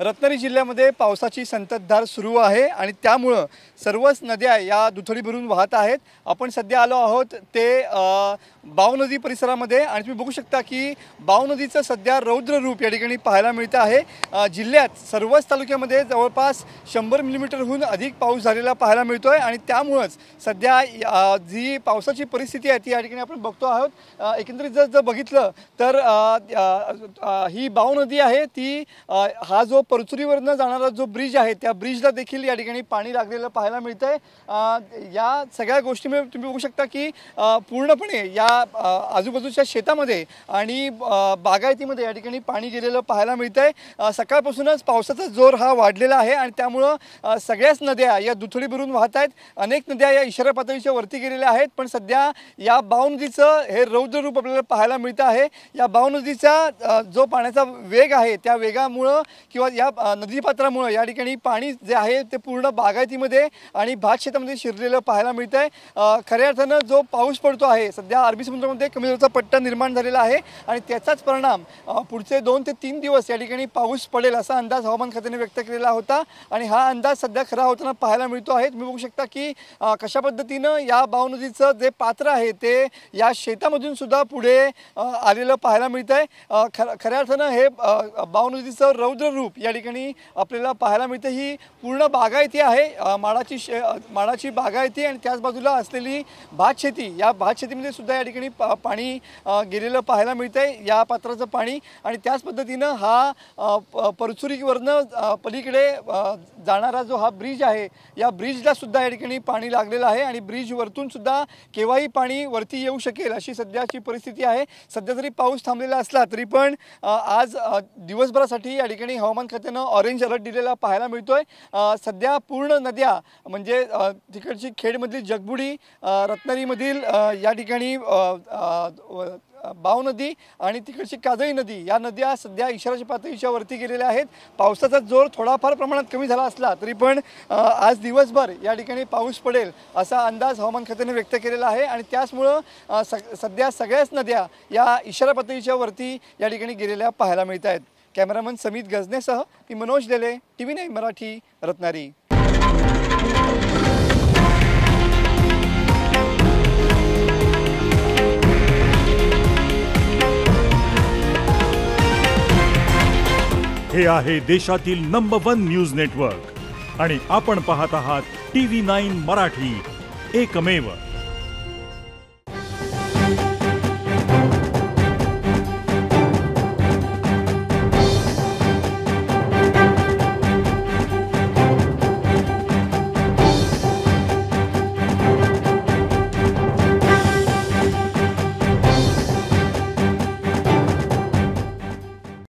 रत्नागिरी जिल्ह्यामध्ये पावसाची संततधार सुरू आहे आणि त्यामुळे सर्वच नद्या या दुथडी भरून वाहत आहेत। आपण सध्या आलो आहोत ते बाव नदी परिसरामध्ये आणि तुम्ही बघू शकता की बाव नदीचं सध्या रौद्र रूप या ठिकाणी पाहायला मिळतं आहे। जिल्ह्यात सर्वच तालुक्यामध्ये जवळपास 100 मिलीमीटरहून अधिक पाऊस झालेला पाहायला मिळतोय आणि त्यामुळेच सध्या जी पावसाची परिस्थिती आहे ती या ठिकाणी आपण बघतो आहोत। एकंदरीत जर बघितलं तर ही बाव नदी आहे ती हा जो परचुरीवरनं जाणारा जो ब्रिज आहे त्या ब्रिजला देखील या ठिकाणी पाणी लागलेलं पाहायला मिळतंय। या सगळ्या गोष्टीमुळे तुम्ही बघू शकता की पूर्णपणे या आजूबाजूच्या शेतामध्ये आणि बागायतीमध्ये या ठिकाणी पाणी गेलेलं पाहायला मिळतंय। सकाळपासूनच पावसाचा जोर हा वाढलेला आहे आणि त्यामुळे सगळ्याच नद्या या दुथडी भरून वाहत आहेत। अनेक नद्या या इशारा पातळीच्या वरती गेलेल्या आहेत, पण सध्या या बाव नदीचं हे रौद्र रूप आपल्याला पाहायला मिळतं आहे। या बाव नदीचा जो पाण्याचा वेग आहे त्या वेगामुळे किंवा या नदीपात्रामुळे या ठिकाणी पाणी जे आहे ते पूर्ण बागायतीमध्ये आणि भात शेतामध्ये शिरलेलं पाहायला मिळतंय। खऱ्या अर्थानं जो पाऊस पडतो आहे सध्या अरबी समुद्रामध्ये कमी दाबाचा पट्टा निर्माण झालेला आहे आणि त्याचाच परिणाम पुढचे 2 ते 3 दिवस या ठिकाणी पाऊस पडेल असा अंदाज हवामान खात्याने व्यक्त केलेला होता आणि हा अंदाज सध्या खरा होताना पाहायला मिळतो आहे। तुम्ही बघू शकता की कशा पद्धतीनं या बाव नदीचं जे पात्र आहे ते या शेतामधून सुद्धा पुढे आलेलं पाहायला मिळतंय। खऱ्या अर्थानं हे बाव नदीचं रौद्र रूप या ठिकाणी आपल्याला पाहायला मिळतं। ही पूर्ण बागायती आहे, माडाची बागायती आणि त्याच बाजूला असलेली भात शेती, या भात शेतीमध्ये सुद्धा या ठिकाणी पाणी गेलेलं पाहायला मिळतंय या पात्राचं पाणी आणि त्याच पद्धतीनं हा परचुरीवरनं पलीकडे जाणारा जो हा ब्रिज आहे या ब्रिजला सुद्धा या ठिकाणी पाणी लागलेलं आहे आणि ब्रिजवरतून सुद्धा केव्हाही पाणी वरती येऊ शकेल अशी सध्याची परिस्थिती आहे। सध्या जरी पाऊस थांबलेला असला तरी पण आज दिवसभरासाठी या ठिकाणी हवामान खात्यानं ऑरेंज अलर्ट दिलेला पाहायला मिळतोय। सध्या पूर्ण नद्या म्हणजे तिकडची खेडमधली जगबुडी, रत्नागिरीमधील या ठिकाणी बाव नदी आणि तिकडची काजळी नदी या नद्या सध्या इशाराच्या पातळीच्या वरती गेलेल्या आहेत। पावसाचा जोर थोडाफार प्रमाणात कमी झाला असला तरी पण आज दिवसभर या ठिकाणी पाऊस पडेल असा अंदाज हवामान खात्याने व्यक्त केलेला आहे आणि त्याचमुळं सध्या सगळ्याच नद्या या इशारा पातळीच्या वरती या ठिकाणी गेलेल्या पाहायला मिळत आहेत। कॅमेरामन समित गजनेसह मी मनोज देले, TV9 मराठी, रत्नागिरी। हे आहे देशातील नंबर 1 न्यूज नेटवर्क आणि आपण पाहत आहात TV9 मराठी, एकमेव।